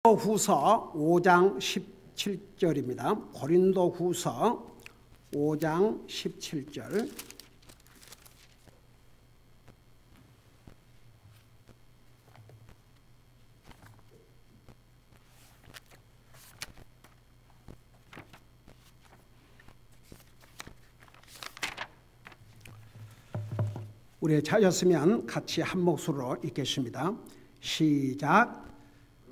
고린도후서 5장 17절입니다. 고린도후서 5장 17절. 우리 찾았으면 같이 한 목소리로 읽겠습니다. 시작.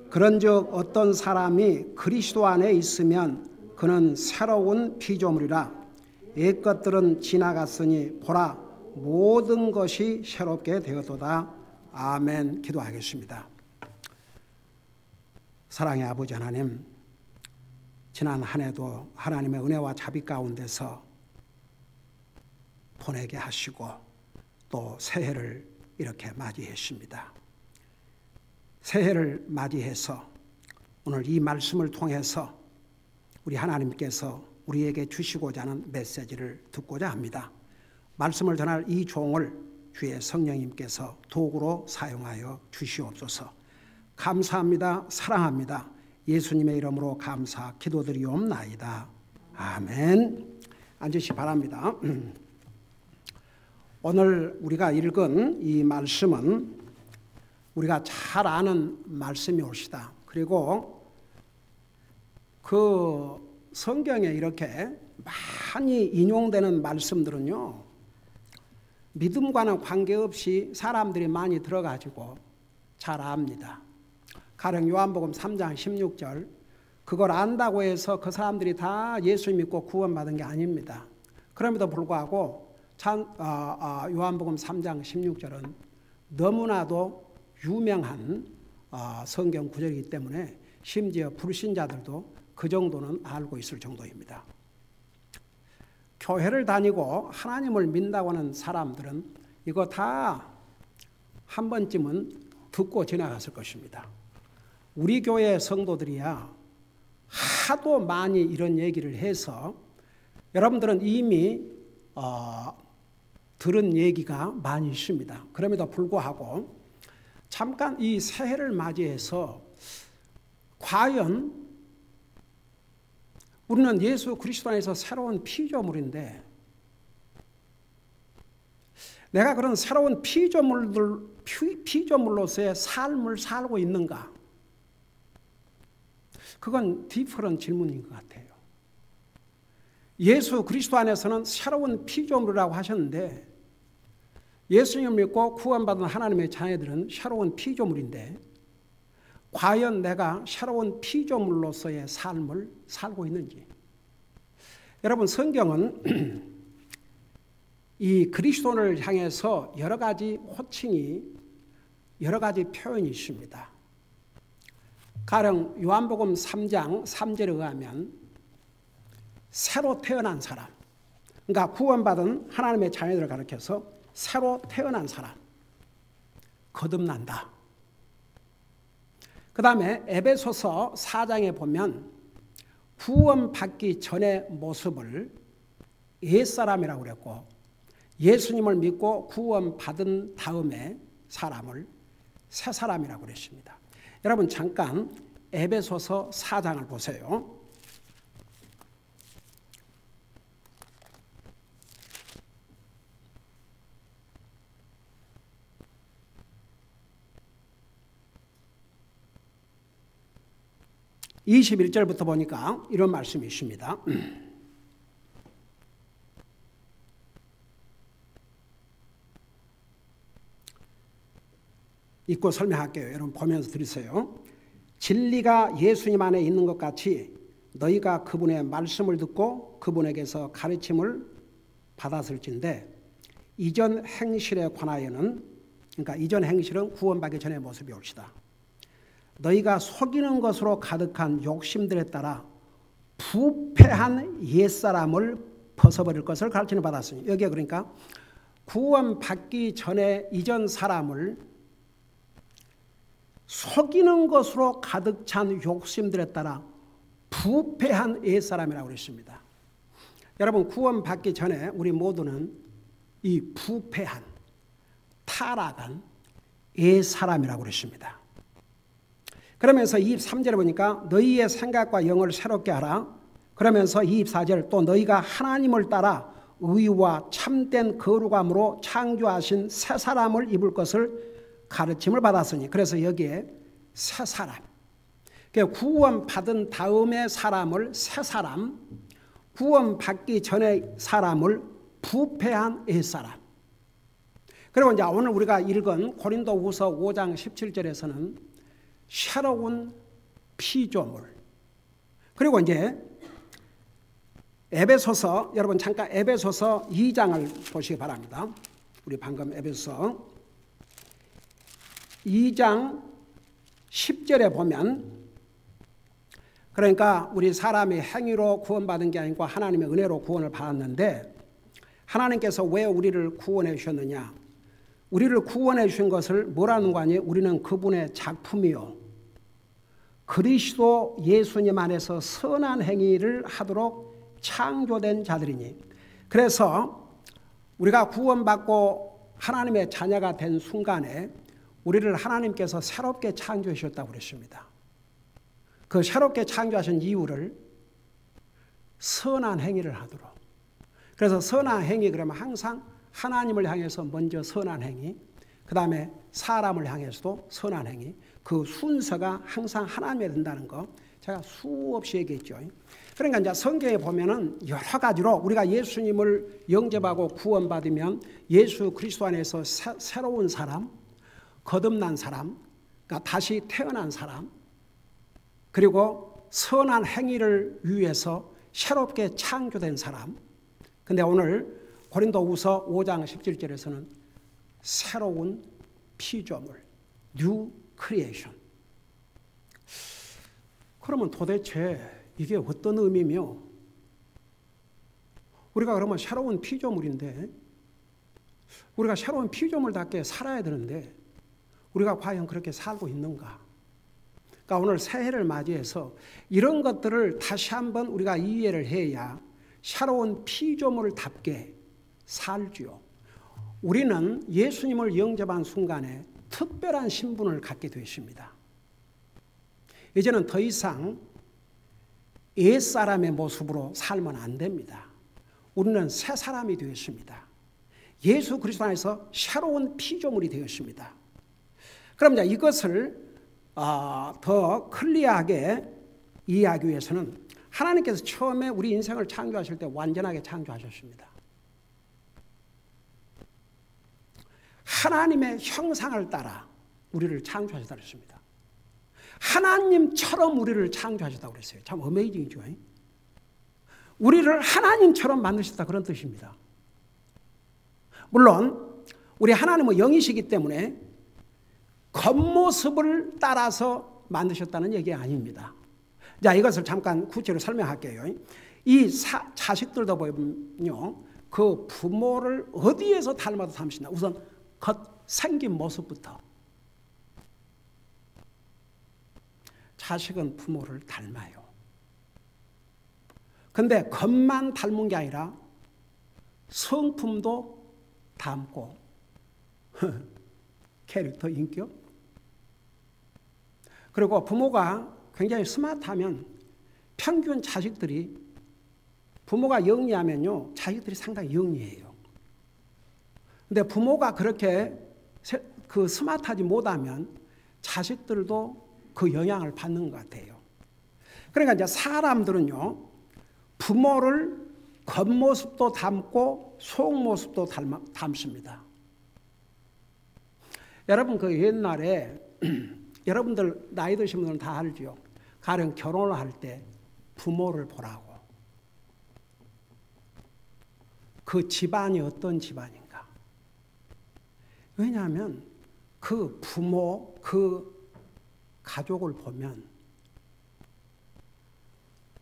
그런즉 어떤 사람이 그리스도 안에 있으면 그는 새로운 피조물이라. 옛 것들은 지나갔으니 보라 모든 것이 새롭게 되었도다. 아멘. 기도하겠습니다. 사랑의 아버지 하나님, 지난 한 해도 하나님의 은혜와 자비 가운데서 보내게 하시고 또 새해를 이렇게 맞이했습니다. 새해를 맞이해서 오늘 이 말씀을 통해서 우리 하나님께서 우리에게 주시고자 하는 메시지를 듣고자 합니다. 말씀을 전할 이 종을 주의 성령님께서 도구로 사용하여 주시옵소서. 감사합니다. 사랑합니다. 예수님의 이름으로 감사 기도드리옵나이다. 아멘. 앉으시 바랍니다. 오늘 우리가 읽은 이 말씀은 우리가 잘 아는 말씀이 옳시다. 그리고 그 성경에 이렇게 많이 인용되는 말씀들은요, 믿음과는 관계없이 사람들이 많이 들어가지고 잘 압니다. 가령 요한복음 3장 16절, 그걸 안다고 해서 그 사람들이 다 예수 믿고 구원받은 게 아닙니다. 그럼에도 불구하고 요한복음 3장 16절은 너무나도 유명한 성경 구절이기 때문에 심지어 불신자들도 그 정도는 알고 있을 정도입니다. 교회를 다니고 하나님을 믿는다고 하는 사람들은 이거 다 한 번쯤은 듣고 지나갔을 것입니다. 우리 교회 성도들이야 하도 많이 이런 얘기를 해서 여러분들은 이미 들은 얘기가 많이 있습니다. 그럼에도 불구하고 잠깐 이 새해를 맞이해서 과연 우리는 예수 그리스도 안에서 새로운 피조물인데 내가 그런 새로운 피조물로서의 삶을 살고 있는가? 그건 딥한 질문인 것 같아요. 예수 그리스도 안에서는 새로운 피조물이라고 하셨는데 예수님을 믿고 구원받은 하나님의 자녀들은 새로운 피조물인데 과연 내가 새로운 피조물로서의 삶을 살고 있는지. 여러분, 성경은 이 그리스도를 향해서 여러 가지 호칭이, 여러 가지 표현이 있습니다. 가령 요한복음 3장 3절에 의하면 새로 태어난 사람, 그러니까 구원받은 하나님의 자녀들을 가리켜서 새로 태어난 사람, 거듭난다. 그 다음에 에베소서 4장에 보면 구원받기 전의 모습을 옛사람이라고 그랬고 예수님을 믿고 구원받은 다음에 사람을 새사람이라고 그랬습니다. 여러분 잠깐 에베소서 4장을 보세요. (21절부터) 보니까 이런 말씀이 있습니다. 읽고 설명할게요. 여러분 보면서 들으세요. 진리가 예수님 안에 있는 것 같이 너희가 그분의 말씀을 듣고 그분에게서 가르침을 받았을진데 이전 행실에 관하여는, 그러니까 이전 행실은 구원받기 전의 모습이 옳시다. 너희가 속이는 것으로 가득한 욕심들에 따라 부패한 옛사람을 벗어버릴 것을 가르침을 받았으니, 여기에 그러니까 구원받기 전에 이전 사람을 속이는 것으로 가득 찬 욕심들에 따라 부패한 옛사람이라고 그랬습니다. 여러분, 구원받기 전에 우리 모두는 이 부패한, 타락한 옛사람이라고 그랬습니다. 그러면서 23절에 보니까 너희의 생각과 영을 새롭게 하라. 그러면서 24절 또 너희가 하나님을 따라 의와 참된 거룩함으로 창조하신 새 사람을 입을 것을 가르침을 받았으니. 그래서 여기에 새 사람, 구원 받은 다음의 사람을 새 사람, 구원 받기 전의 사람을 부패한 옛사람. 그리고 이제 오늘 우리가 읽은 고린도후서 5장 17절에서는 새로운 피조물. 그리고 이제 에베소서, 여러분 잠깐 에베소서 2장을 보시기 바랍니다. 우리 방금 에베소서 2장 10절에 보면, 그러니까 우리 사람이 행위로 구원받은 게 아니고 하나님의 은혜로 구원을 받았는데, 하나님께서 왜 우리를 구원해 주셨느냐? 우리를 구원해 주신 것을 뭐라는 거 아니에요? 우리는 그분의 작품이요, 그리스도 예수님 안에서 선한 행위를 하도록 창조된 자들이니. 그래서 우리가 구원받고 하나님의 자녀가 된 순간에 우리를 하나님께서 새롭게 창조해 주셨다고 그랬습니다. 그 새롭게 창조하신 이유를 선한 행위를 하도록. 그래서 선한 행위 그러면 항상 하나님을 향해서 먼저 선한 행위, 그 다음에 사람을 향해서도 선한 행위, 그 순서가 항상 하나님에 된다는 거 제가 수없이 얘기했죠. 그러니까 이제 성경에 보면은 여러 가지로 우리가 예수님을 영접하고 구원받으면 예수 그리스도 안에서 새로운 사람, 거듭난 사람, 그러니까 다시 태어난 사람, 그리고 선한 행위를 위해서 새롭게 창조된 사람. 근데 오늘 고린도후서 5장 17절에서는 새로운 피조물, 뉴 크리에이션. 그러면 도대체 이게 어떤 의미며, 우리가 그러면 새로운 피조물인데, 우리가 새로운 피조물답게 살아야 되는데 우리가 과연 그렇게 살고 있는가? 그러니까 오늘 새해를 맞이해서 이런 것들을 다시 한번 우리가 이해를 해야 새로운 피조물답게 살지요. 우리는 예수님을 영접한 순간에 특별한 신분을 갖게 되십니다. 이제는 더 이상 옛사람의 모습으로 살면 안 됩니다. 우리는 새 사람이 되었습니다. 예수 그리스도 안에서 새로운 피조물이 되었습니다. 그럼 이제 이것을 더 클리어하게 이해하기 위해서는 하나님께서 처음에 우리 인생을 창조하실 때 완전하게 창조하셨습니다. 하나님의 형상을 따라 우리를 창조하셨다고 했습니다. 하나님처럼 우리를 창조하셨다고 그랬어요. 참 어메이징이죠. 우리를 하나님처럼 만드셨다, 그런 뜻입니다. 물론 우리 하나님은 영이시기 때문에 겉모습을 따라서 만드셨다는 얘기 아닙니다. 자, 이것을 잠깐 구체로 설명할게요. 이 자식들도 보면요, 그 부모를 어디에서 닮아도 닮으신다. 우선 겉 생긴 모습부터. 자식은 부모를 닮아요. 근데 겉만 닮은 게 아니라 성품도 닮고 캐릭터, 인격. 그리고 부모가 굉장히 스마트하면 평균 자식들이, 부모가 영리하면요 자식들이 상당히 영리해요. 근데 부모가 그렇게 그 스마트하지 못하면 자식들도 그 영향을 받는 것 같아요. 그러니까 이제 사람들은요 부모를 겉모습도 닮고 속모습도 닮습니다. 여러분 그 옛날에 여러분들 나이 드신 분들은 다 알죠. 가령 결혼을 할 때 부모를 보라고. 그 집안이 어떤 집안인가. 왜냐하면 그 부모, 그 가족을 보면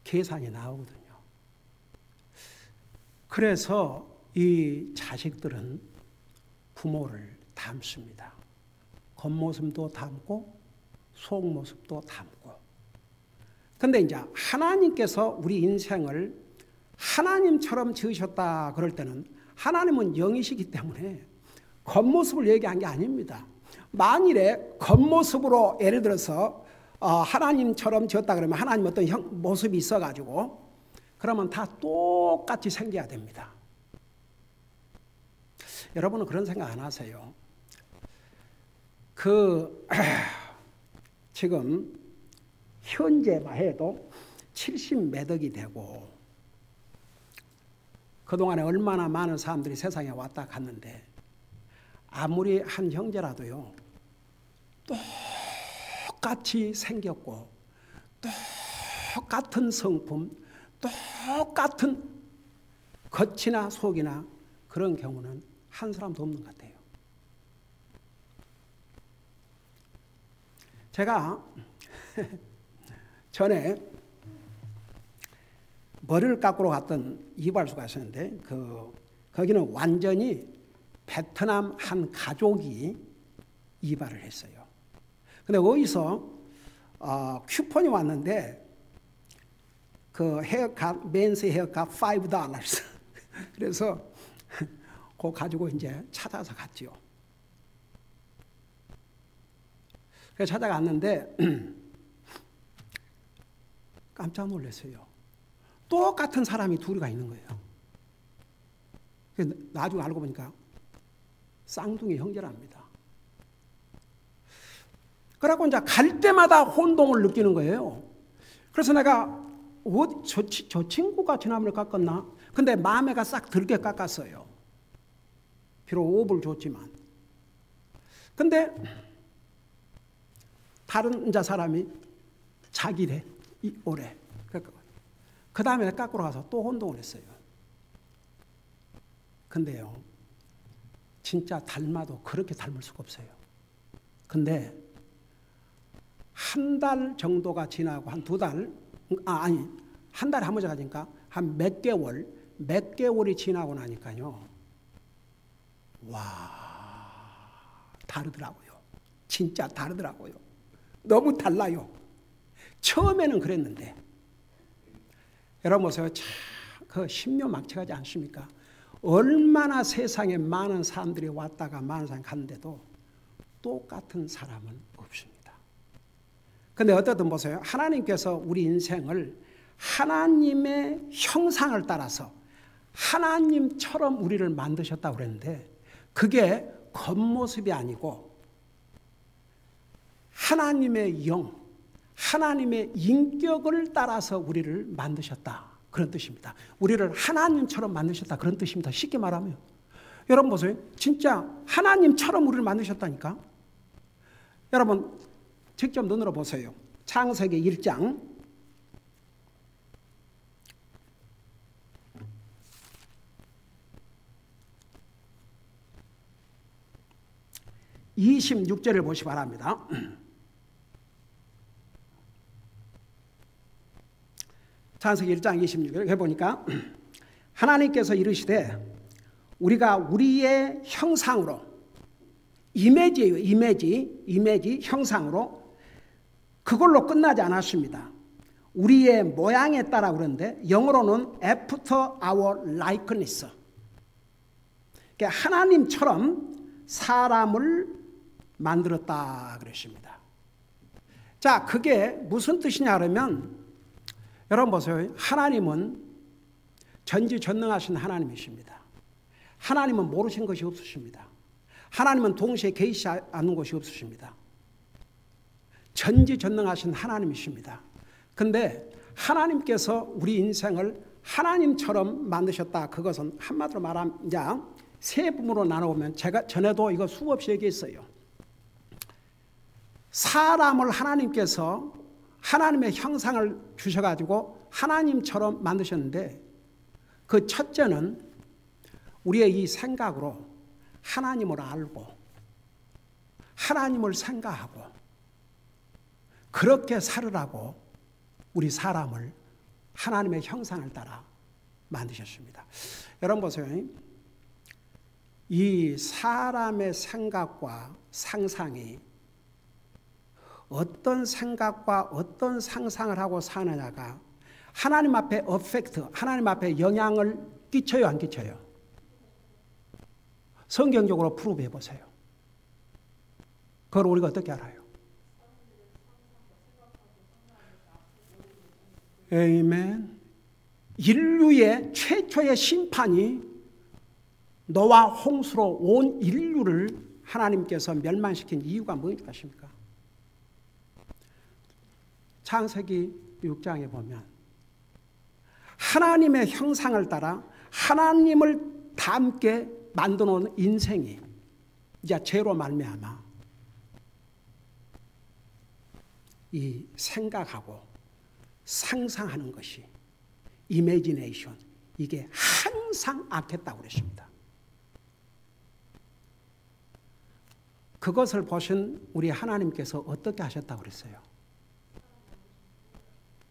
계산이 나오거든요. 그래서 이 자식들은 부모를 닮습니다. 겉모습도 닮고 속모습도 닮고. 근데 이제 하나님께서 우리 인생을 하나님처럼 지으셨다 그럴 때는 하나님은 영이시기 때문에 겉모습을 얘기한 게 아닙니다. 만일에 겉모습으로 예를 들어서 하나님처럼 지었다 그러면 하나님 어떤 모습이 있어가지고 그러면 다 똑같이 생겨야 됩니다. 여러분은 그런 생각 안 하세요? 지금 현재만 해도 70몇 억이 되고 그동안에 얼마나 많은 사람들이 세상에 왔다 갔는데 아무리 한 형제라도요 똑같이 생겼고 똑같은 성품, 똑같은 겉이나 속이나 그런 경우는 한 사람도 없는 것 같아요. 제가 전에 머리를 깎으러 갔던 이발소가 있었는데 거기는 완전히 베트남 한 가족이 이발을 했어요. 근데 거기서 쿠폰이 왔는데 그 헤어컷, 맨스 헤어컷 $5. 그래서 그거 가지고 이제 찾아서 갔지요. 그래서 찾아갔는데 깜짝 놀랐어요. 똑같은 사람이 둘이가 있는 거예요. 나중에 알고 보니까 쌍둥이 형제랍니다. 그래갖고 이제 갈 때마다 혼동을 느끼는 거예요. 그래서 내가 저 친구가 지난번에 깎았나? 근데 마음에가 싹 들게 깎았어요. 비록 5불 줬지만. 근데 다른 이제 사람이 자기래 올해. 그 다음에 깎으러 가서 또 혼동을 했어요. 근데요, 진짜 닮아도 그렇게 닮을 수가 없어요. 근데 한 달 정도가 지나고 한 2달, 한 달에 한 번 가니까 한 몇 개월이 지나고 나니까요. 와, 다르더라고요. 진짜 다르더라고요. 너무 달라요. 처음에는 그랬는데. 여러분 보세요. 참, 그 심려막측하지 않습니까? 얼마나 세상에 많은 사람들이 왔다가 많은 사람이 갔는데도 똑같은 사람은 없습니다. 근데 어떻든 보세요. 하나님께서 우리 인생을 하나님의 형상을 따라서 하나님처럼 우리를 만드셨다고 그랬는데 그게 겉모습이 아니고 하나님의 영, 하나님의 인격을 따라서 우리를 만드셨다. 그런 뜻입니다. 우리를 하나님처럼 만드셨다. 그런 뜻입니다. 쉽게 말하면. 여러분 보세요. 진짜 하나님처럼 우리를 만드셨다니까. 여러분 직접 눈으로 보세요. 창세기 1장 26절을 보시기 바랍니다. 창세기 1장 26절 해보니까 하나님께서 이르시되 우리가 우리의 형상으로 이미지예요. 이미지 형상으로 그걸로 끝나지 않았습니다. 우리의 모양에 따라 그러는데 영어로는 after our likeness. 그러니까 하나님처럼 사람을 만들었다 그랬습니다. 자, 그게 무슨 뜻이냐 그러면 여러분 보세요. 하나님은 전지전능하신 하나님이십니다. 하나님은 모르신 것이 없으십니다. 하나님은 동시에 계시지 않는 것이 없으십니다. 전지전능하신 하나님이십니다. 근데 하나님께서 우리 인생을 하나님처럼 만드셨다. 그것은 한마디로 말하면 세 부분으로 나눠보면 제가 전에도 이거 수없이 얘기했어요. 사람을 하나님께서 하나님의 형상을 주셔가지고 하나님처럼 만드셨는데 그 첫째는 우리의 이 생각으로 하나님을 알고 하나님을 생각하고 그렇게 살으라고 우리 사람을 하나님의 형상을 따라 만드셨습니다. 여러분 보세요. 이 사람의 생각과 상상이 어떤 생각과 어떤 상상을 하고 사느냐가 하나님 앞에 어펙트, 하나님 앞에 영향을 끼쳐요, 안 끼쳐요? 성경적으로 프루브 해보세요. 그걸 우리가 어떻게 알아요? 아멘. 인류의 최초의 심판이 노아 홍수로 온 인류를 하나님께서 멸망시킨 이유가 뭔지 아십니까? 창세기 6장에 보면 하나님의 형상을 따라 하나님을 닮게 만들어 놓은 인생이 이제 죄로 말미암아 이 생각하고 상상하는 것이 이미지네이션, 이게 항상 악했다고 그랬습니다. 그것을 보신 우리 하나님께서 어떻게 하셨다고 그랬어요?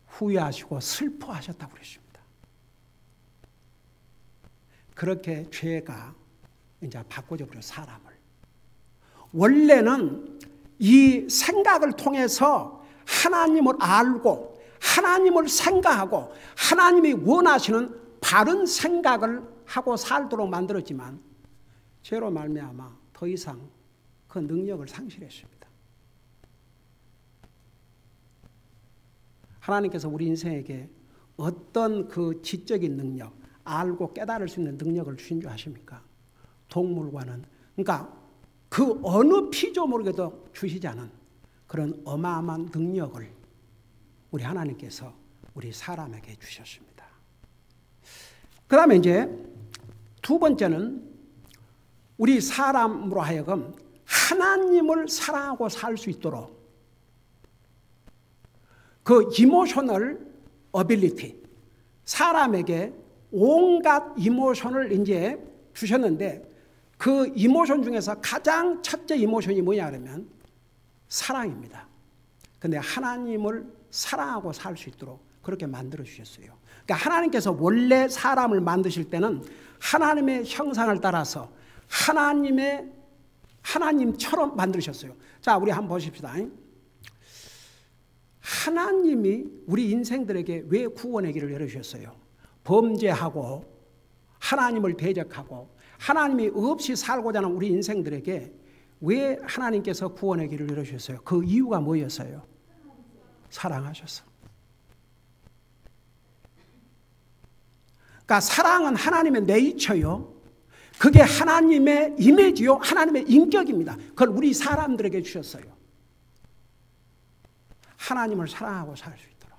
후회하시고 슬퍼하셨다고 그랬습니다. 그렇게 죄가 이제 바꿔줘 버려 사람을. 원래는 이 생각을 통해서 하나님을 알고 하나님을 생각하고 하나님이 원하시는 바른 생각을 하고 살도록 만들었지만 죄로 말미암아 더 이상 그 능력을 상실했습니다. 하나님께서 우리 인생에게 어떤 그 지적인 능력, 알고 깨달을 수 있는 능력을 주신 줄 아십니까? 동물과는, 그러니까 그 어느 피조물에게도 주시지 않은 그런 어마어마한 능력을 우리 하나님께서 우리 사람에게 주셨습니다. 그 다음에 이제 두 번째는 우리 사람으로 하여금 하나님을 사랑하고 살 수 있도록 그 이모셔널 어빌리티, 사람에게 온갖 이모션을 이제 주셨는데 그 이모션 중에서 가장 첫째 이모션이 뭐냐 그러면 사랑입니다. 근데 하나님을 사랑하고 살 수 있도록 그렇게 만들어 주셨어요. 그러니까 하나님께서 원래 사람을 만드실 때는 하나님의 형상을 따라서 하나님처럼 만드셨어요. 자, 우리 한번 보십시다. 하나님이 우리 인생들에게 왜 구원의 길을 열어주셨어요? 범죄하고 하나님을 대적하고 하나님이 없이 살고자 하는 우리 인생들에게 왜 하나님께서 구원의 길을 열어주셨어요? 그 이유가 뭐였어요? 사랑하셔서. 그러니까 사랑은 하나님의 네이처요. 그게 하나님의 이미지요. 하나님의 인격입니다. 그걸 우리 사람들에게 주셨어요. 하나님을 사랑하고 살 수 있도록.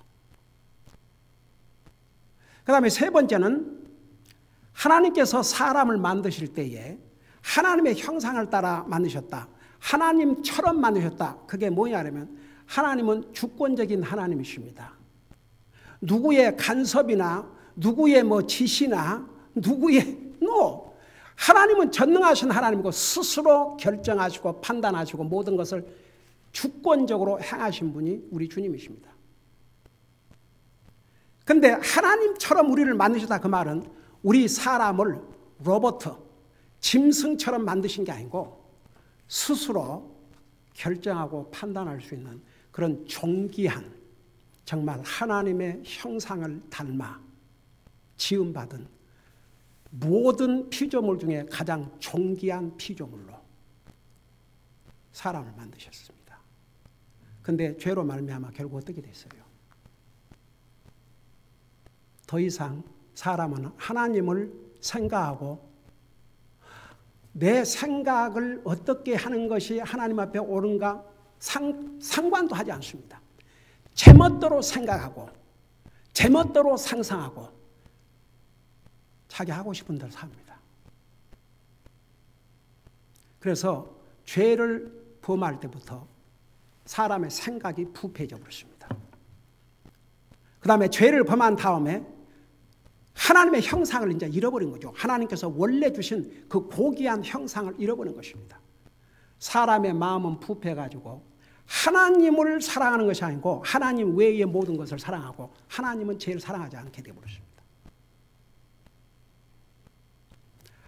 그 다음에 세 번째는 하나님께서 사람을 만드실 때에 하나님의 형상을 따라 만드셨다. 하나님처럼 만드셨다. 그게 뭐냐면 하나님은 주권적인 하나님이십니다. 누구의 간섭이나 누구의 지시나 누구의 하나님은 전능하신 하나님이고 스스로 결정하시고 판단하시고 모든 것을 주권적으로 행하신 분이 우리 주님이십니다. 그런데 하나님처럼 우리를 만드셨다 그 말은 우리 사람을 로봇, 짐승처럼 만드신 게 아니고 스스로 결정하고 판단할 수 있는 그런 존귀한 정말 하나님의 형상을 닮아 지음받은 모든 피조물 중에 가장 존귀한 피조물로 사람을 만드셨습니다. 그런데 죄로 말미암아 결국 어떻게 됐어요? 더 이상 사람은 하나님을 생각하고 내 생각을 어떻게 하는 것이 하나님 앞에 옳은가 상관도 하지 않습니다. 제멋대로 생각하고 제멋대로 상상하고 자기 하고 싶은 대로 삽니다. 그래서 죄를 범할 때부터 사람의 생각이 부패해져 버렸습니다. 그 다음에 죄를 범한 다음에 하나님의 형상을 이제 잃어버린 거죠. 하나님께서 원래 주신 그 고귀한 형상을 잃어버린 것입니다. 사람의 마음은 부패해가지고 하나님을 사랑하는 것이 아니고 하나님 외의 모든 것을 사랑하고 하나님은 죄를 사랑하지 않게 되어버렸습니다.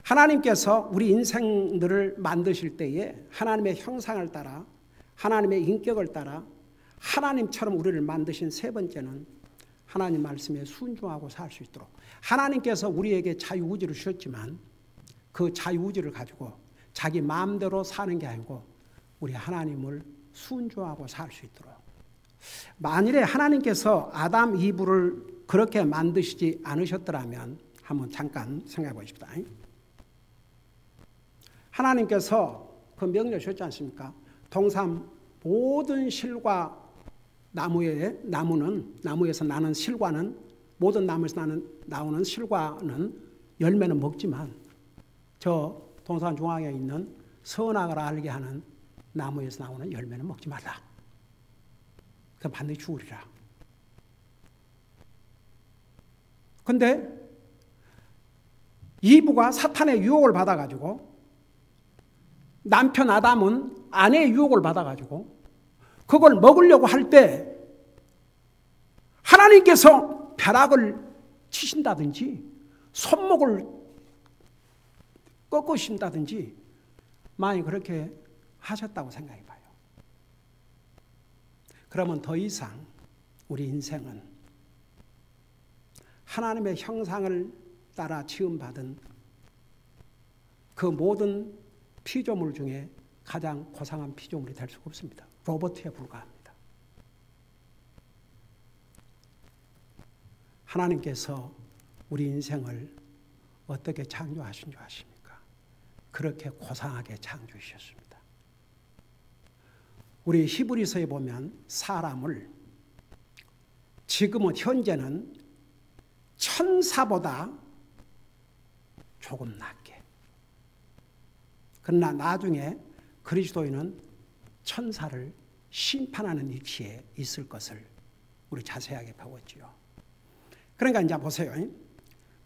하나님께서 우리 인생들을 만드실 때에 하나님의 형상을 따라 하나님의 인격을 따라 하나님처럼 우리를 만드신 세 번째는 하나님 말씀에 순종하고 살 수 있도록 하나님께서 우리에게 자유의지를 주셨지만 그 자유의지를 가지고 자기 마음대로 사는 게 아니고 우리 하나님을 순종하고 살 수 있도록 만일에 하나님께서 아담 이브를 그렇게 만드시지 않으셨더라면 한번 잠깐 생각해 보십시다. 하나님께서 그 명령 주셨지 않습니까? 동산 모든 실과 나무에서 나는 실과는, 모든 나무에서 나오는 실과는 열매는 먹지만 저 동산 중앙에 있는 선악을 알게 하는 나무에서 나오는 열매는 먹지 말라. 그 반드시 죽으리라. 근데 이브가 사탄의 유혹을 받아가지고, 남편 아담은 아내의 유혹을 받아가지고 그걸 먹으려고 할 때 하나님께서 벼락을 치신다든지 손목을 꺾으신다든지 만약 그렇게 하셨다고 생각해 봐요. 그러면 더 이상 우리 인생은 하나님의 형상을 따라 지음받은 그 모든 피조물 중에 가장 고상한 피조물이 될 수가 없습니다. 로봇에 불과합니다. 하나님께서 우리 인생을 어떻게 창조하신 줄 아십니까? 그렇게 고상하게 창조하셨습니다. 우리 히브리서에 보면 사람을 지금은 현재는 천사보다 조금 낮게, 그러나 나중에 그리스도인은 천사를 심판하는 위치에 있을 것을 우리 자세하게 배웠지요. 그러니까 이제 보세요.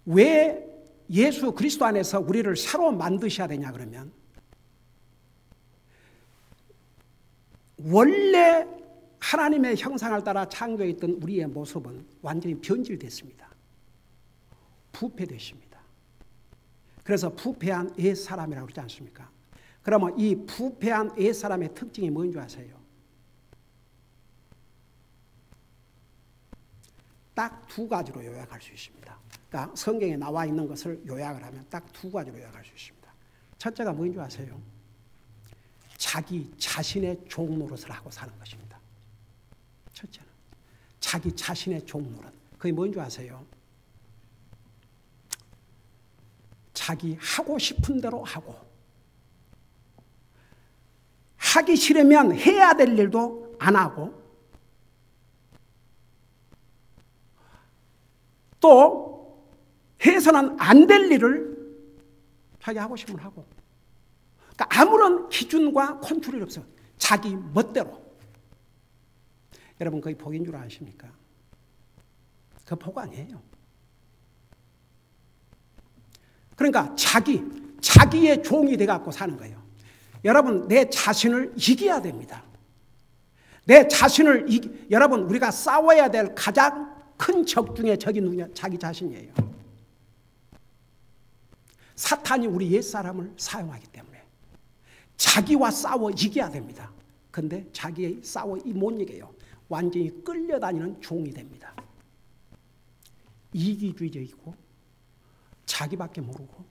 왜 예수 그리스도 안에서 우리를 새로 만드셔야 되냐 그러면, 원래 하나님의 형상을 따라 창조했던 우리의 모습은 완전히 변질됐습니다. 부패되십니다. 그래서 부패한 옛사람이라고 그러지 않습니까? 그러면 이 부패한 옛사람의 특징이 뭔지 아세요? 딱 두 가지로 요약할 수 있습니다. 그러니까 성경에 나와 있는 것을 요약을 하면 딱 두 가지로 요약할 수 있습니다. 첫째가 뭔지 아세요? 자기 자신의 종 노릇을 하고 사는 것입니다. 첫째는 자기 자신의 종 노릇. 그게 뭔지 아세요? 자기 하고 싶은 대로 하고, 하기 싫으면 해야 될 일도 안 하고, 또 해서는 안 될 일을 자기 하고 싶으면 하고, 그러니까 아무런 기준과 컨트롤이 없어요. 자기 멋대로. 여러분 그게 복인 줄 아십니까? 그 복 아니에요. 그러니까 자기의 종이 돼갖고 사는 거예요. 여러분 내 자신을 이겨야 됩니다. 내 자신을 여러분 우리가 싸워야 될 가장 큰 적 중에 적이 누구냐? 자기 자신이에요. 사탄이 우리 옛사람을 사용하기 때문에 자기와 싸워 이겨야 됩니다. 근데 자기의 싸워 못 이겨요. 완전히 끌려다니는 종이 됩니다. 이기주의적이고 자기밖에 모르고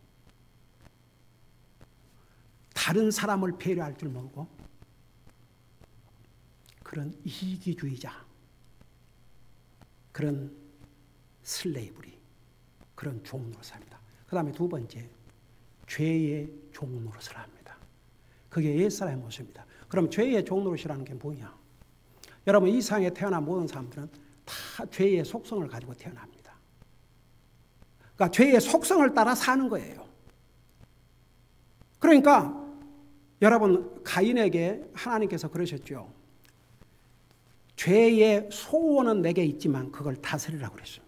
다른 사람을 배려할 줄 모르고 그런 이기주의자, 그런 슬레이브리, 그런 종 노릇을 합니다. 그 다음에 두 번째, 죄의 종 노릇을 합니다. 그게 옛사람의 모습입니다. 그럼 죄의 종 노릇이라는 게 뭐냐? 여러분 이 세상에 태어난 모든 사람들은 다 죄의 속성을 가지고 태어납니다. 그러니까 죄의 속성을 따라 사는 거예요. 그러니까 여러분 가인에게 하나님께서 그러셨죠. 죄의 소원은 내게 있지만 그걸 다스리라고 그랬습니다.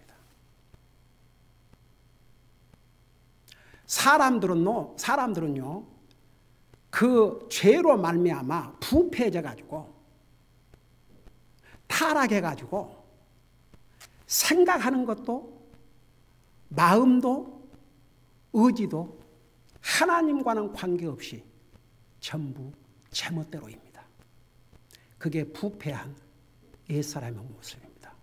사람들은요 그 죄로 말미암아 부패해져 가지고 타락해 가지고 생각하는 것도 마음도 의지도 하나님과는 관계없이 전부 제멋대로입니다. 그게 부패한 옛사람의 모습입니다.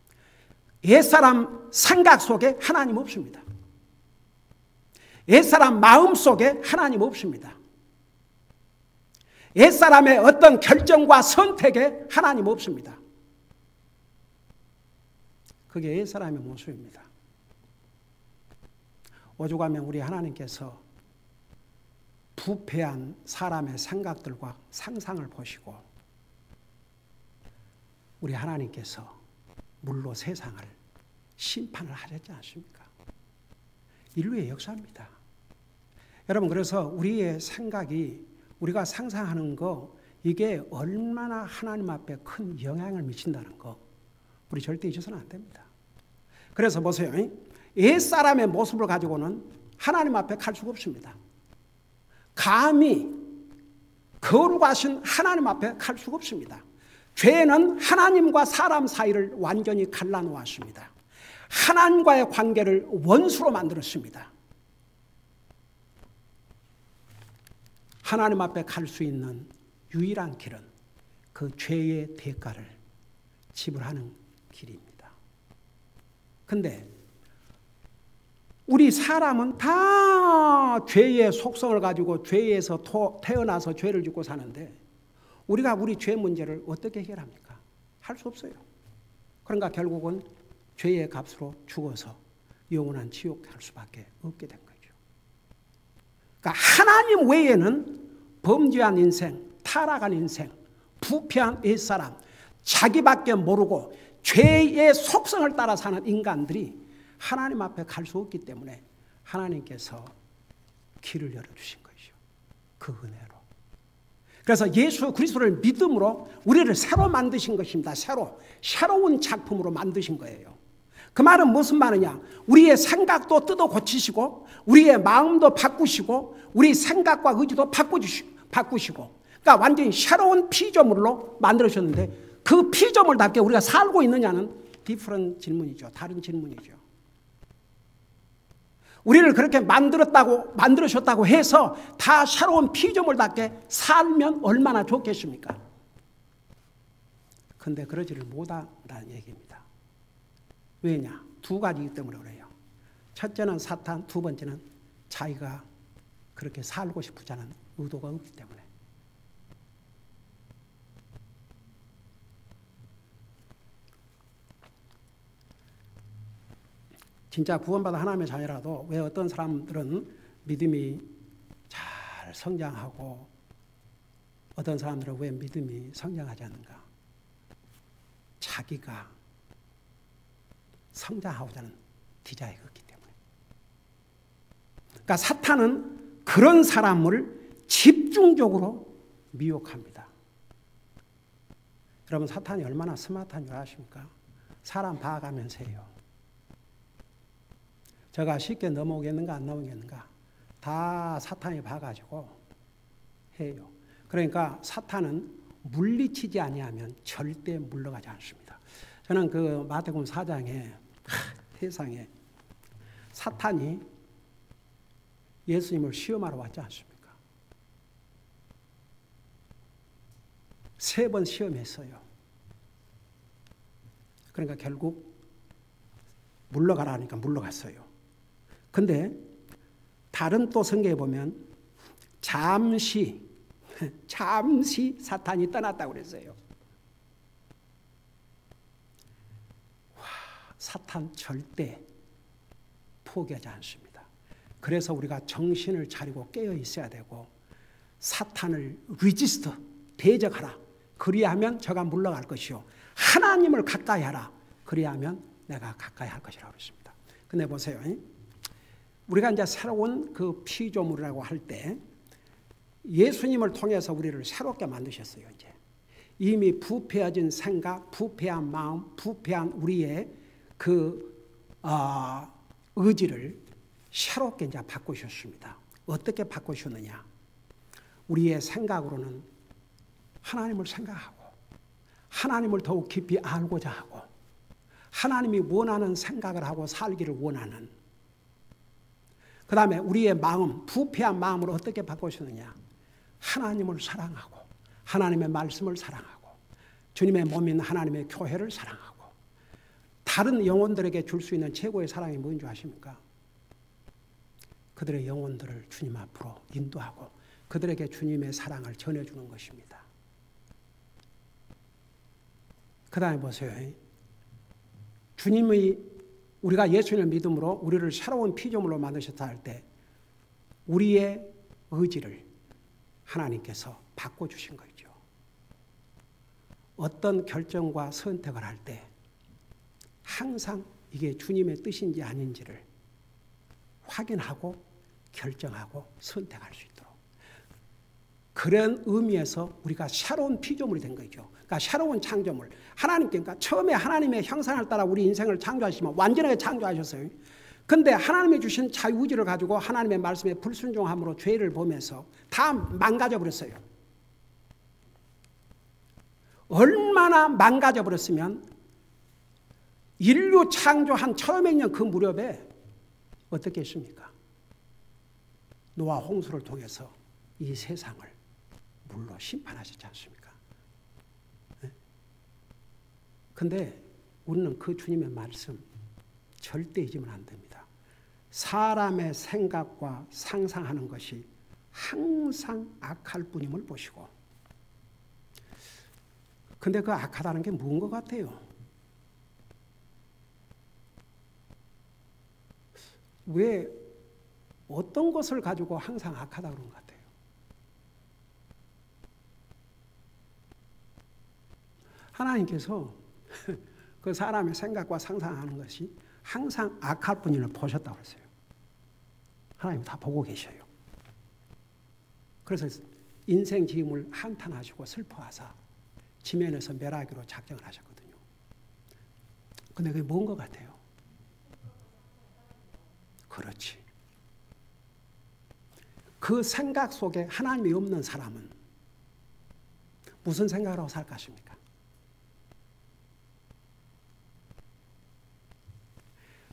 옛사람 생각 속에 하나님 없습니다. 옛사람 마음 속에 하나님 없습니다. 옛사람의 어떤 결정과 선택에 하나님 없습니다. 그게 옛사람의 모습입니다. 오죽하면 우리 하나님께서 부패한 사람의 생각들과 상상을 보시고 우리 하나님께서 물로 세상을 심판을 하셨지 않습니까? 인류의 역사입니다. 여러분, 그래서 우리의 생각이, 우리가 상상하는 거, 이게 얼마나 하나님 앞에 큰 영향을 미친다는 거 우리 절대 잊어서는 안 됩니다. 그래서 보세요. 옛사람의 모습을 가지고는 하나님 앞에 갈 수가 없습니다. 감히 거룩하신 하나님 앞에 갈 수가 없습니다. 죄는 하나님과 사람 사이를 완전히 갈라놓았습니다. 하나님과의 관계를 원수로 만들었습니다. 하나님 앞에 갈 수 있는 유일한 길은 그 죄의 대가를 지불하는 길입니다. 근데 우리 사람은 다 죄의 속성을 가지고 죄에서 태어나서 죄를 짓고 사는데 우리가 우리 죄 문제를 어떻게 해결합니까? 할 수 없어요. 그러니까 결국은 죄의 값으로 죽어서 영원한 지옥 갈 수밖에 없게 된 거죠. 그러니까 하나님 외에는 범죄한 인생, 타락한 인생, 부패한 옛사람, 자기밖에 모르고 죄의 속성을 따라 사는 인간들이 하나님 앞에 갈 수 없기 때문에 하나님께서 길을 열어주신 거죠. 그 은혜로. 그래서 예수 그리스도를 믿음으로 우리를 새로 만드신 것입니다. 새로운 작품으로 만드신 거예요. 그 말은 무슨 말이냐? 우리의 생각도 뜯어 고치시고 우리의 마음도 바꾸시고 우리 생각과 의지도 바꾸시고 그러니까 완전히 새로운 피조물로 만들어주셨는데 그 피조물답게 우리가 살고 있느냐는 디퍼런 질문이죠. 다른 질문이죠. 우리를 그렇게 만들으셨다고 해서 다 새로운 피조물답게 살면 얼마나 좋겠습니까? 근데 그러지를 못한다는 얘기입니다. 왜냐? 두 가지이기 때문에 그래요. 첫째는 사탄, 두 번째는 자기가 그렇게 살고 싶지 않은 의도가 없기 때문에. 진짜 구원받은 하나님의 자녀라도 왜 어떤 사람들은 믿음이 잘 성장하고 어떤 사람들은 왜 믿음이 성장하지 않는가? 자기가 성장하고자 하는 디자이가 없기 때문에. 그러니까 사탄은 그런 사람을 집중적으로 미혹합니다. 여러분, 사탄이 얼마나 스마트한 줄 아십니까? 사람 봐가면서 해요. 제가 쉽게 넘어오겠는가 안 넘어오겠는가 다 사탄이 봐가지고 해요. 그러니까 사탄은 물리치지 아니하면 절대 물러가지 않습니다. 저는 그 마태복음 4장에 세상에 사탄이 예수님을 시험하러 왔지 않습니까? 3번 시험했어요. 그러니까 결국 물러가라 하니까 물러갔어요. 근데 다른 또 성경에 보면 잠시 사탄이 떠났다고 그랬어요. 사탄 절대 포기하지 않습니다. 그래서 우리가 정신을 차리고 깨어 있어야 되고 사탄을 대적하라. 그리하면 저가 물러갈 것이요. 하나님을 가까이 하라. 그리하면 내가 가까이 할 것이라고 그랬습니다. 근데 보세요. 우리가 이제 새로운 그 피조물이라고 할 때 예수님을 통해서 우리를 새롭게 만드셨어요. 이제 이미 부패해진 생각, 부패한 마음, 부패한 우리의 의지를 새롭게 이제 바꾸셨습니다. 어떻게 바꾸셨느냐? 우리의 생각으로는 하나님을 생각하고 하나님을 더욱 깊이 알고자 하고 하나님이 원하는 생각을 하고 살기를 원하는 그 다음에 우리의 마음, 부패한 마음을 어떻게 바꾸셨느냐? 하나님을 사랑하고 하나님의 말씀을 사랑하고 주님의 몸인 하나님의 교회를 사랑하고 다른 영혼들에게 줄 수 있는 최고의 사랑이 뭔지 아십니까? 그들의 영혼들을 주님 앞으로 인도하고 그들에게 주님의 사랑을 전해주는 것입니다. 그 다음에 보세요. 주님이 우리가 예수님을 믿음으로 우리를 새로운 피조물로 만드셨다 할 때 우리의 의지를 하나님께서 바꿔주신 거죠. 어떤 결정과 선택을 할 때 항상 이게 주님의 뜻인지 아닌지를 확인하고 결정하고 선택할 수 있도록 그런 의미에서 우리가 새로운 피조물이 된 거죠. 그러니까 새로운 창조물. 하나님께 그러니까 처음에 하나님의 형상을 따라 우리 인생을 창조하시면 완전하게 창조하셨어요. 근데 하나님이 주신 자유의지를 가지고 하나님의 말씀에 불순종함으로 죄를 보면서 다 망가져 버렸어요. 얼마나 망가져 버렸으면 인류 창조한 처음에 있는 그 무렵에 어떻게 했습니까? 노아 홍수를 통해서 이 세상을 물로 심판하셨지 않습니까? 그런데 우리는 그 주님의 말씀 절대 잊으면 안 됩니다. 사람의 생각과 상상하는 것이 항상 악할 뿐임을 보시고 근데 그 악하다는 게 무슨 것 같아요? 왜 어떤 것을 가지고 항상 악하다고 그런 것 같아요? 하나님께서 그 사람의 생각과 상상하는 것이 항상 악할 뿐임을 보셨다고 했어요. 하나님 다 보고 계셔요. 그래서 인생 지음을 한탄하시고 슬퍼하사 지면에서 멸하기로 작정을 하셨거든요. 근데 그게 뭔 것 같아요? 그렇지. 그 생각 속에 하나님이 없는 사람은 무슨 생각을 하고 살 것입니까?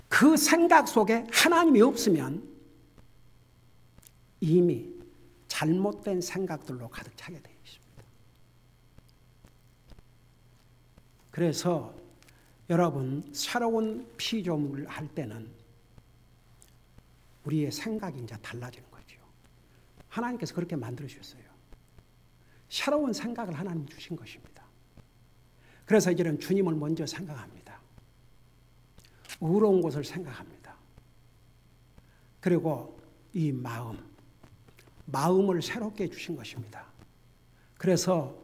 그 생각 속에 하나님이 없으면 이미 잘못된 생각들로 가득 차게 되어 있습니다. 그래서 여러분 새로운 피조물을 할 때는 우리의 생각이 이제 달라지는 거죠. 하나님께서 그렇게 만들어 주셨어요. 새로운 생각을 하나님 주신 것입니다. 그래서 이제는 주님을 먼저 생각합니다. 의로운 것을 생각합니다. 그리고 이 마음을 새롭게 주신 것입니다. 그래서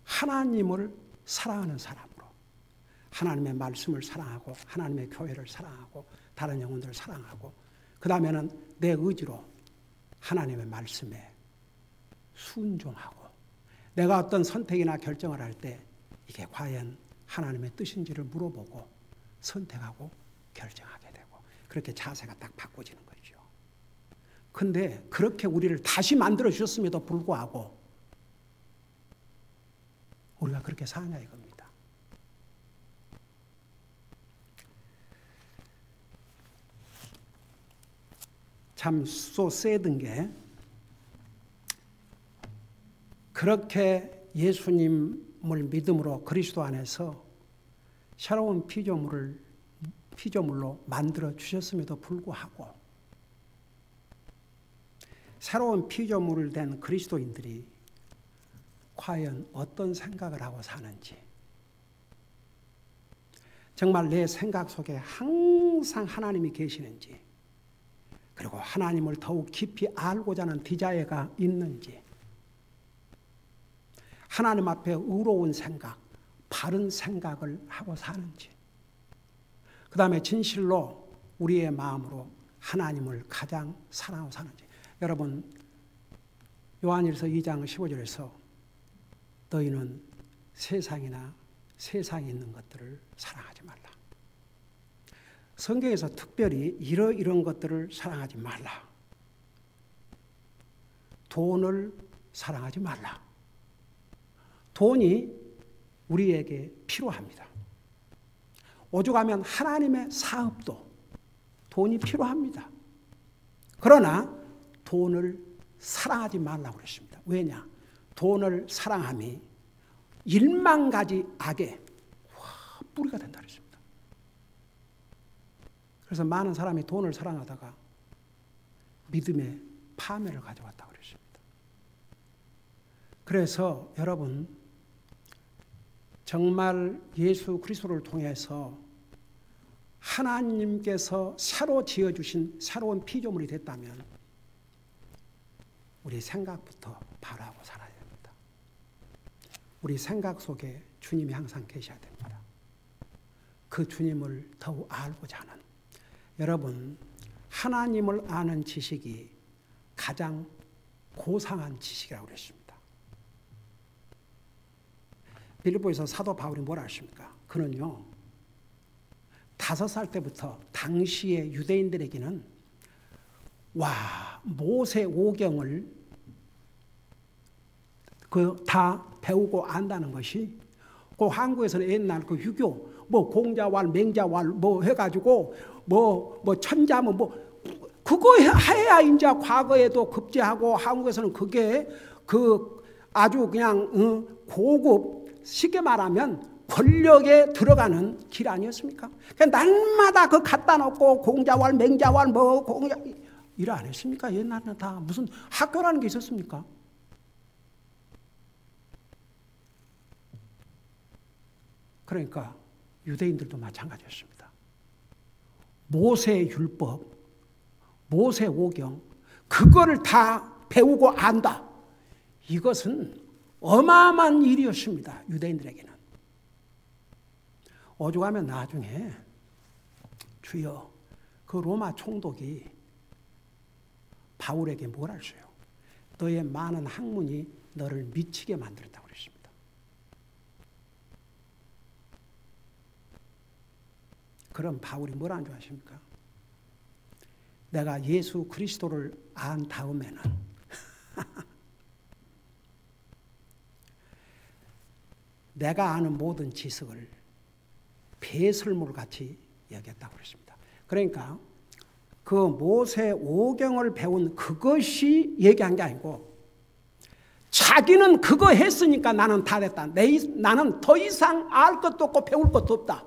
하나님을 사랑하는 사람으로 하나님의 말씀을 사랑하고 하나님의 교회를 사랑하고 다른 영혼들을 사랑하고 그 다음에는 내 의지로 하나님의 말씀에 순종하고 내가 어떤 선택이나 결정을 할 때 이게 과연 하나님의 뜻인지를 물어보고 선택하고 결정하게 되고 그렇게 자세가 딱 바꿔지는 거죠. 근데 그렇게 우리를 다시 만들어 주셨음에도 불구하고 우리가 그렇게 사냐 이겁니다. 참 so sad인 게 그렇게 예수님을 믿음으로 그리스도 안에서 새로운 피조물로 만들어 주셨음에도 불구하고 새로운 피조물을 된 그리스도인들이 과연 어떤 생각을 하고 사는지 정말 내 생각 속에 항상 하나님이 계시는지 그리고 하나님을 더욱 깊이 알고자 하는 디자이어가 있는지 하나님 앞에 의로운 생각, 바른 생각을 하고 사는지 그 다음에 진실로 우리의 마음으로 하나님을 가장 사랑하고 사는지 여러분 요한일서 2장 15절에서 너희는 세상이나 세상에 있는 것들을 사랑하지 말라. 성경에서 특별히 이런 것들을 사랑하지 말라. 돈을 사랑하지 말라. 돈이 우리에게 필요합니다. 오죽하면 하나님의 사업도 돈이 필요합니다. 그러나 돈을 사랑하지 말라고 그랬습니다. 왜냐? 돈을 사랑함이 1만 가지 악의 뿌리가 된다 그랬습니다. 그래서 많은 사람이 돈을 사랑하다가 믿음의 파멸을 가져왔다고 그랬습니다. 그래서 여러분 정말 예수 그리스도를 통해서 하나님께서 새로 지어주신 새로운 피조물이 됐다면 우리 생각부터 바라고 살아야 됩니다. 우리 생각 속에 주님이 항상 계셔야 됩니다. 그 주님을 더욱 알고자 하는, 여러분, 하나님을 아는 지식이 가장 고상한 지식이라고 그랬습니다. 빌립보에서 사도 바울이 뭐라 하십니까? 그는요, 5살 때부터 당시의 유대인들에게는 모세 오경을 다 배우고 안다는 것이, 그 한국에서는 옛날 그 유교 공자왈 맹자왈 해가지고 천자문 그거 해야 이제 과거에도 급제하고, 한국에서는 그게 아주 그냥 고급, 쉽게 말하면 권력에 들어가는 길 아니었습니까? 날마다 갖다 놓고 공자왈 맹자왈 공자 일 안 했습니까? 옛날에는 다 무슨 학교라는 게 있었습니까? 그러니까 유대인들도 마찬가지였습니다. 모세 율법, 모세 오경, 그거를 다 배우고 안다. 이것은 어마어마한 일이었습니다. 유대인들에게는. 오죽하면 나중에 주여, 그 로마 총독이 바울에게 뭘 하셔요? 너의 많은 학문이 너를 미치게 만들었다고 그랬습니다. 그럼 바울이 뭐라는 줄 아십니까? 내가 예수 그리스도를 안 다음에는 내가 아는 모든 지식을 배설물같이 여겼다고 그랬습니다. 그러니까 그 모세 오경을 배운 그것이 얘기한 게 아니고, 자기는 그거 했으니까 나는 다 됐다. 나는 더 이상 알 것도 없고 배울 것도 없다.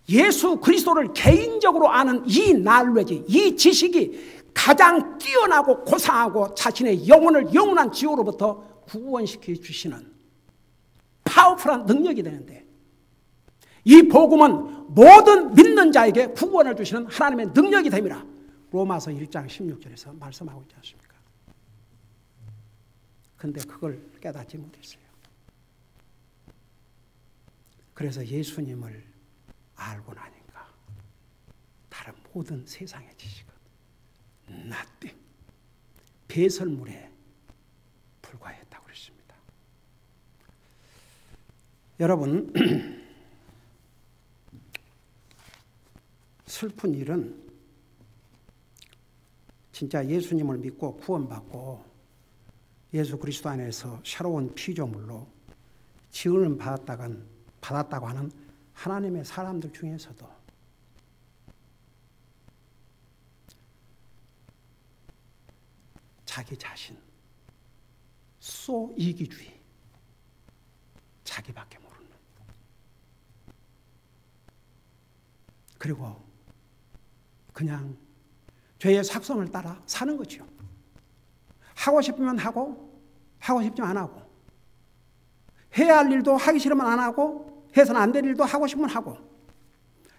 예수 그리스도를 개인적으로 아는 이 날외지, 이 지식이 가장 뛰어나고 고상하고 자신의 영혼을 영원한 지옥으로부터 구원시켜 주시는 파워풀한 능력이 되는데, 이 복음은 모든 믿는 자에게 구원을 주시는 하나님의 능력이 됩니다. 로마서 1장 16절에서 말씀하고 있지 않습니까? 근데 그걸 깨닫지 못했어요. 그래서 예수님을 알고 나니까 다른 모든 세상의 지식은 nothing, 배설물에 불과했다고 그랬습니다. 여러분, 슬픈 일은 진짜 예수님을 믿고 구원받고 예수 그리스도 안에서 새로운 피조물로 지음을 받았다고 하는 하나님의 사람들 중에서도 자기 자신, 이기주의, 자기밖에 모르는, 그리고 그냥 죄의 삭성을 따라 사는 거죠. 하고 싶으면 하고, 하고 싶지만 안 하고, 해야 할 일도 하기 싫으면 안 하고, 해서는 안 될 일도 하고 싶으면 하고.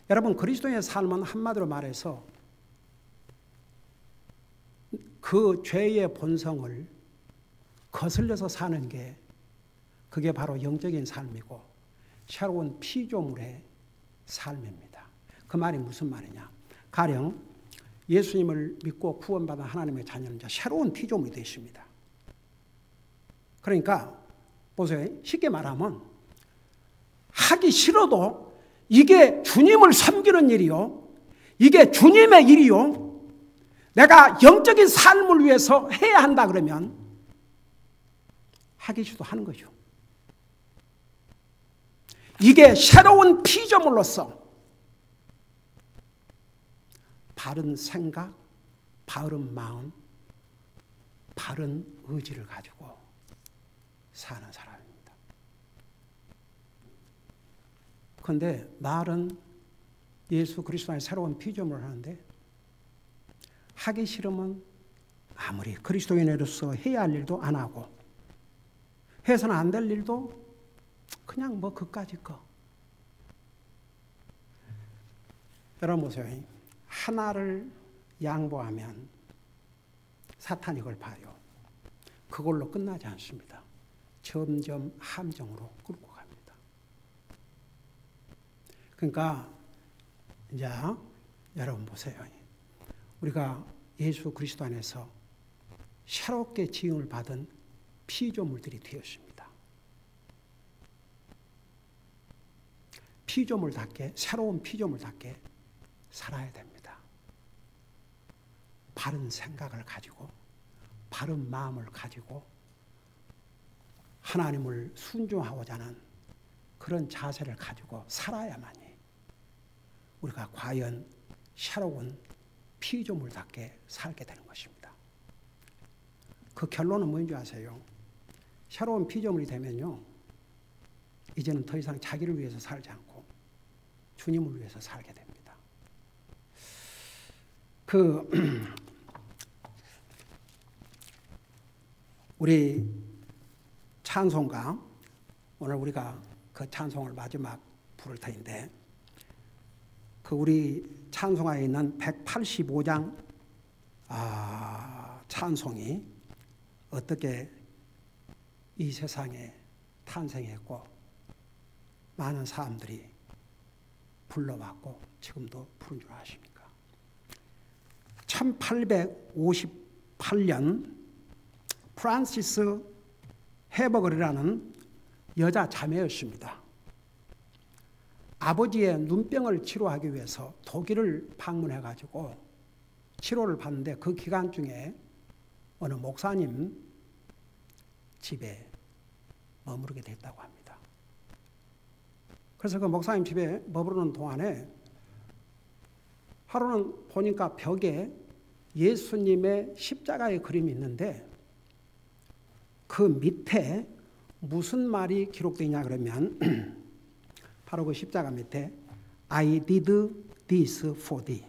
여러분, 그리스도의 삶은 한마디로 말해서 그 죄의 본성을 거슬려서 사는 게, 그게 바로 영적인 삶이고 새로운 피조물의 삶입니다. 그 말이 무슨 말이냐? 가령 예수님을 믿고 구원받은 하나님의 자녀는 이제 새로운 피조물이 되십니다. 그러니까 보세요. 쉽게 말하면 하기 싫어도 이게 주님을 섬기는 일이요, 이게 주님의 일이요, 내가 영적인 삶을 위해서 해야 한다 그러면 하기 싫어도 하는 거죠. 이게 새로운 피조물로서 바른 생각, 바른 마음, 바른 의지를 가지고 사는 사람입니다. 그런데 말은 예수 그리스도의 새로운 피조물을 하는데, 하기 싫으면 아무리 그리스도인으로서 해야 할 일도 안 하고, 해서는 안 될 일도 그냥 그까짓 거. 여러분 보세요. 하나를 양보하면 사탄이 그걸 봐요. 그걸로 끝나지 않습니다. 점점 함정으로 끌고 갑니다. 그러니까 이제 여러분 보세요. 우리가 예수 그리스도 안에서 새롭게 지음을 받은 피조물들이 되었습니다. 피조물답게, 새로운 피조물답게 살아야 됩니다. 바른 생각을 가지고, 바른 마음을 가지고 하나님을 순종하고자 하는 그런 자세를 가지고 살아야만이 우리가 과연 새로운 피조물답게 살게 되는 것입니다. 그 결론은 뭔지 아세요? 새로운 피조물이 되면요, 이제는 더 이상 자기를 위해서 살지 않고 주님을 위해서 살게 됩니다. 우리 찬송가, 오늘 우리가 그 찬송을 마지막 부를 터인데, 그 우리 찬송가에 있는 185장 찬송이 어떻게 이 세상에 탄생했고 많은 사람들이 불러왔고 지금도 부른 줄 아십니까? 1858년 프란시스 헤버거리라는 여자 자매였습니다. 아버지의 눈병을 치료하기 위해서 독일을 방문해가지고 치료를 받는데 그 기간 중에 어느 목사님 집에 머무르게 됐다고 합니다. 그래서 그 목사님 집에 머무르는 동안에 하루는 보니까 벽에 예수님의 십자가의 그림이 있는데 그 밑에 무슨 말이 기록되어 있냐 그러면 바로 그 십자가 밑에 I did this for thee.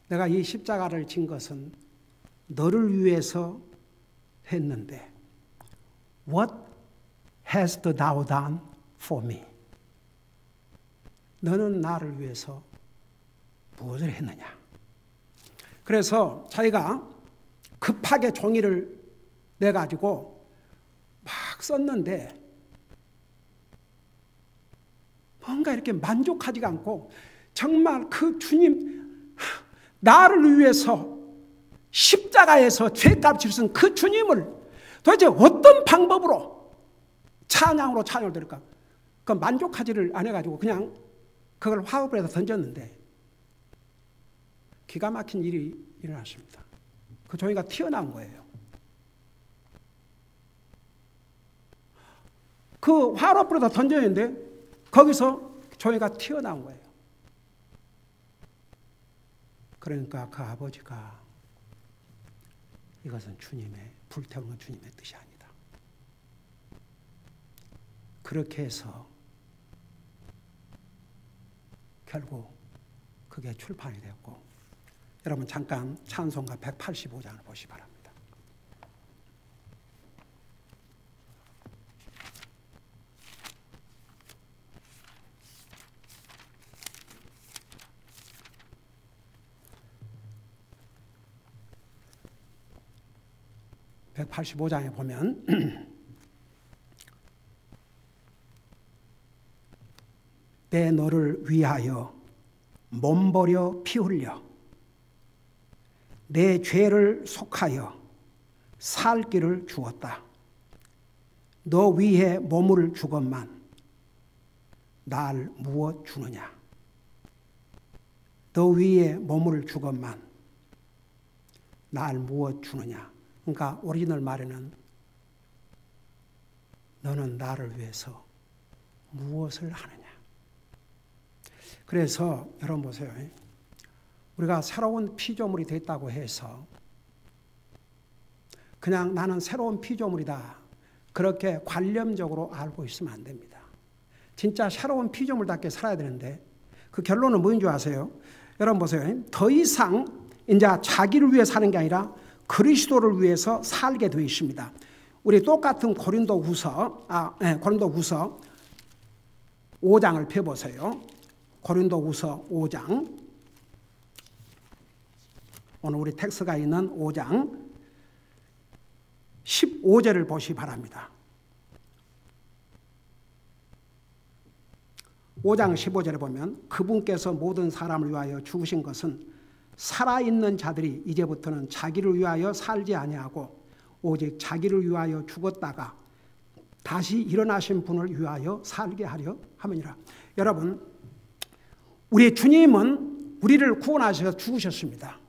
내가 이 십자가를 진 것은 너를 위해서 했는데 What hast thou done for me? 너는 나를 위해서 무엇을 했느냐? 그래서 자기가 급하게 종이를 내가지고 막 썼는데 뭔가 이렇게 만족하지가 않고 정말 그 주님, 나를 위해서 십자가에서 죄값 치르신 그 주님을 도대체 어떤 방법으로 찬양으로 찬양을 드릴까? 그 만족하지를 않아가지고 그냥 그걸 화업에다 던졌는데 기가 막힌 일이 일어났습니다. 그 종이가 튀어나온 거예요. 그 화로불에다 던졌는데 거기서 종이가 튀어나온 거예요. 그러니까 그 아버지가 이것은 주님의, 불태우는 건 주님의 뜻이 아니다. 그렇게 해서 결국 그게 출판이 되었고, 여러분 잠깐 찬송가 185장을 보시기 바랍니다. (185장에) 보면 내 너를 위하여 몸버려 피 흘려 내 죄를 속하여 살 길을 주었다. 너 위해 몸을 주건만 날 무엇 주느냐? 너 위해 몸을 주건만 날 무엇 주느냐? 그러니까 오리지널 말에는 너는 나를 위해서 무엇을 하느냐? 그래서 여러분 보세요. 우리가 새로운 피조물이 됐다고 해서 그냥 나는 새로운 피조물이다 그렇게 관념적으로 알고 있으면 안 됩니다. 진짜 새로운 피조물답게 살아야 되는데 그 결론은 뭐인 줄 아세요? 여러분 보세요. 더 이상 이제 자기를 위해 사는 게 아니라 그리스도를 위해서 살게 되어 있습니다. 우리 똑같은 고린도후서 5장을 펴보세요. 고린도후서 5장, 오늘 우리 텍스트가 있는 5장 15절을 보시기 바랍니다. 5장 15절에 보면 그분께서 모든 사람을 위하여 죽으신 것은 살아있는 자들이 이제부터는 자기를 위하여 살지 아니하고 오직 자기를 위하여 죽었다가 다시 일어나신 분을 위하여 살게 하려 함이니라. 여러분, 우리 주님은 우리를 구원하셔서 죽으셨습니다.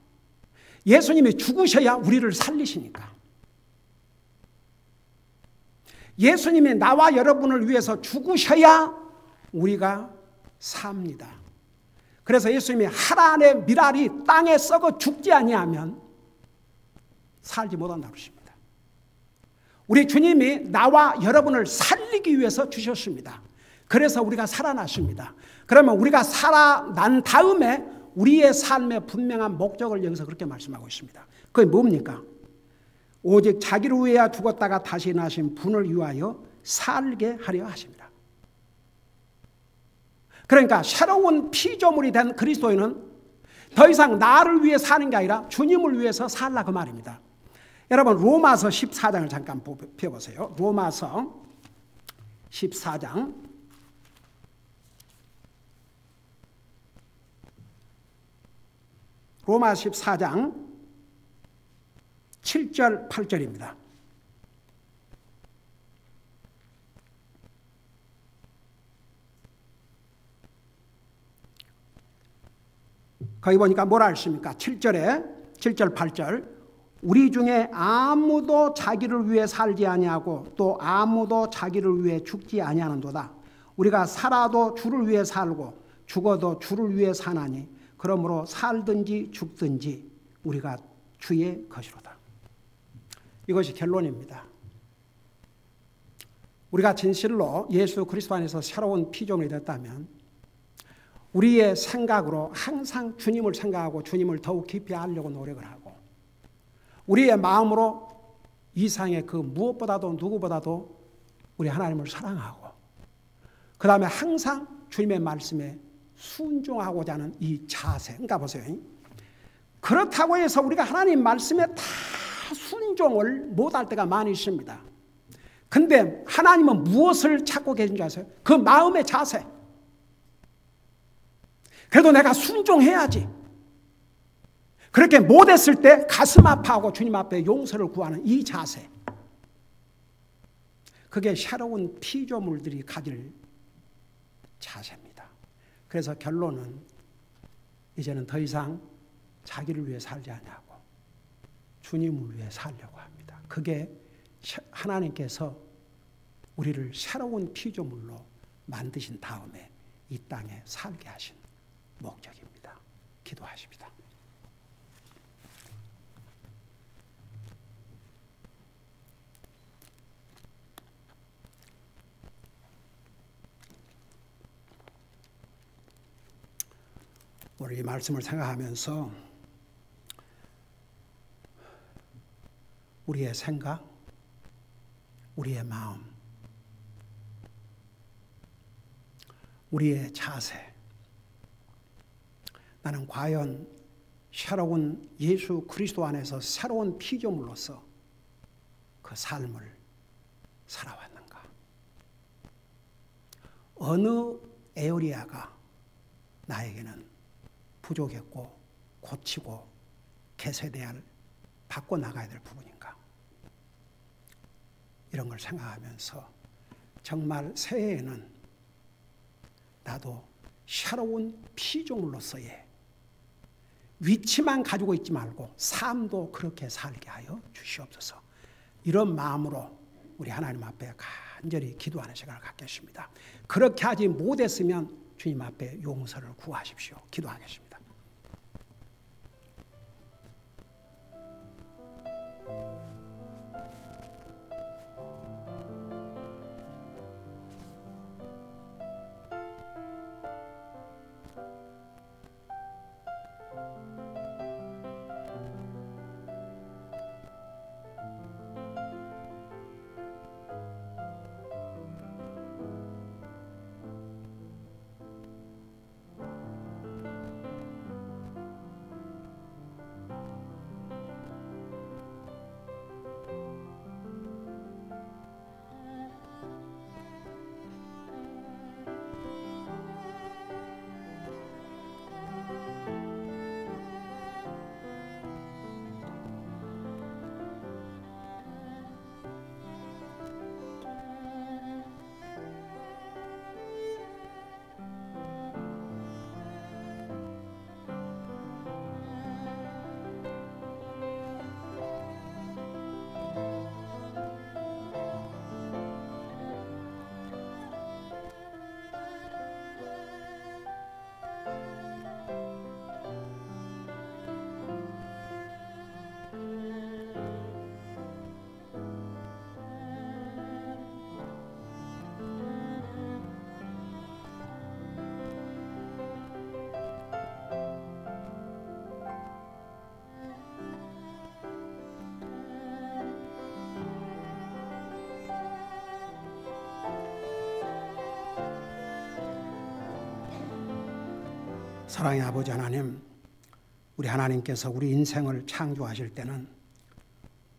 예수님이 죽으셔야 우리를 살리시니까. 예수님이 나와 여러분을 위해서 죽으셔야 우리가 삽니다. 그래서 예수님이 하란의 밀알이 땅에 썩어 죽지 아니하면 살지 못한다고 그러십니다. 우리 주님이 나와 여러분을 살리기 위해서 주셨습니다. 그래서 우리가 살아났습니다. 그러면 우리가 살아난 다음에 우리의 삶의 분명한 목적을 여기서 그렇게 말씀하고 있습니다. 그게 뭡니까? 오직 자기를 위하여 죽었다가 다시 나신 분을 위하여 살게 하려 하십니다. 그러니까 새로운 피조물이 된 그리스도인은 더 이상 나를 위해 사는 게 아니라 주님을 위해서 살라 그 말입니다. 여러분, 로마서 14장을 잠깐 펴보세요. 로마서 14장 로마 14장 7절 8절입니다. 거기 보니까 뭐라 했습니까? 7절 8절 우리 중에 아무도 자기를 위해 살지 아니하고 또 아무도 자기를 위해 죽지 아니하는도다. 우리가 살아도 주를 위해 살고 죽어도 주를 위해 사나니 그러므로 살든지 죽든지 우리가 주의 것이로다. 이것이 결론입니다. 우리가 진실로 예수 그리스도 안에서 새로운 피조물이 됐다면 우리의 생각으로 항상 주님을 생각하고 주님을 더욱 깊이 알려고 노력을 하고 우리의 마음으로 이 세상의 그 무엇보다도 누구보다도 우리 하나님을 사랑하고 그 다음에 항상 주님의 말씀에 순종하고자 하는 이 자세. 그러니까 보세요. 그렇다고 해서 우리가 하나님 말씀에 다 순종을 못할 때가 많이 있습니다. 근데 하나님은 무엇을 찾고 계신지 아세요? 그 마음의 자세. 그래도 내가 순종해야지. 그렇게 못했을 때 가슴 아파하고 주님 앞에 용서를 구하는 이 자세. 그게 새로운 피조물들이 가질 자세입니다. 그래서 결론은 이제는 더 이상 자기를 위해 살지 않냐고 주님을 위해 살려고 합니다. 그게 하나님께서 우리를 새로운 피조물로 만드신 다음에 이 땅에 살게 하신 목적입니다. 기도하십니다. 오늘 이 말씀을 생각하면서 우리의 생각, 우리의 마음, 우리의 자세, 나는 과연 새로운 예수 그리스도 안에서 새로운 피조물로서 그 삶을 살아왔는가? 어느 에어리아가 나에게는 부족했고 고치고 개선해야 할, 바꿔나가야 될 부분인가? 이런 걸 생각하면서 정말 새해에는 나도 새로운 피조물로서의 위치만 가지고 있지 말고 삶도 그렇게 살게 하여 주시옵소서. 이런 마음으로 우리 하나님 앞에 간절히 기도하는 시간을 갖겠습니다. 그렇게 하지 못했으면 주님 앞에 용서를 구하십시오. 기도하겠습니다. 사랑의 아버지 하나님, 우리 하나님께서 우리 인생을 창조하실 때는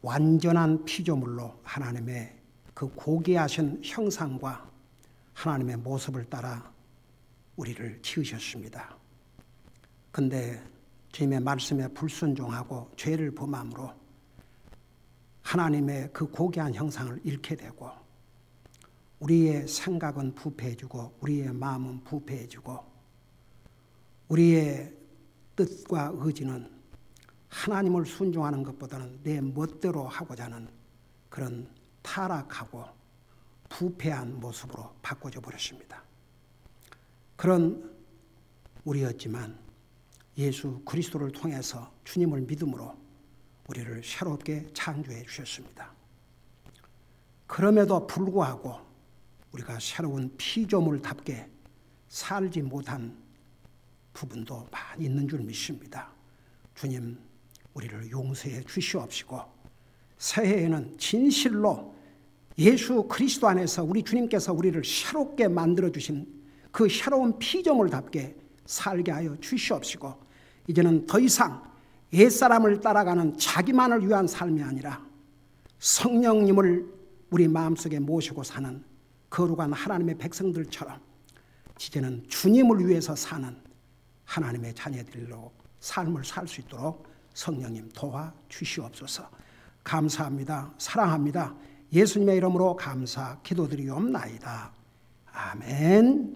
완전한 피조물로 하나님의 그 고귀하신 형상과 하나님의 모습을 따라 우리를 지으셨습니다. 근데 주님의 말씀에 불순종하고 죄를 범함으로 하나님의 그 고귀한 형상을 잃게 되고 우리의 생각은 부패해지고 우리의 마음은 부패해지고 우리의 뜻과 의지는 하나님을 순종하는 것보다는 내 멋대로 하고자 하는 그런 타락하고 부패한 모습으로 바꿔져 버렸습니다. 그런 우리였지만 예수 그리스도를 통해서 주님을 믿음으로 우리를 새롭게 창조해 주셨습니다. 그럼에도 불구하고 우리가 새로운 피조물답게 살지 못한 부분도 많이 있는 줄 믿습니다. 주님, 우리를 용서해 주시옵시고 새해에는 진실로 예수 그리스도 안에서 우리 주님께서 우리를 새롭게 만들어 주신 그 새로운 피조물답게 살게 하여 주시옵시고 이제는 더 이상 옛사람을 따라가는 자기만을 위한 삶이 아니라 성령님을 우리 마음속에 모시고 사는 거룩한 하나님의 백성들처럼 이제는 주님을 위해서 사는 하나님의 자녀들로 삶을 살 수 있도록 성령님 도와주시옵소서. 감사합니다. 사랑합니다. 예수님의 이름으로 감사 기도드리옵나이다. 아멘.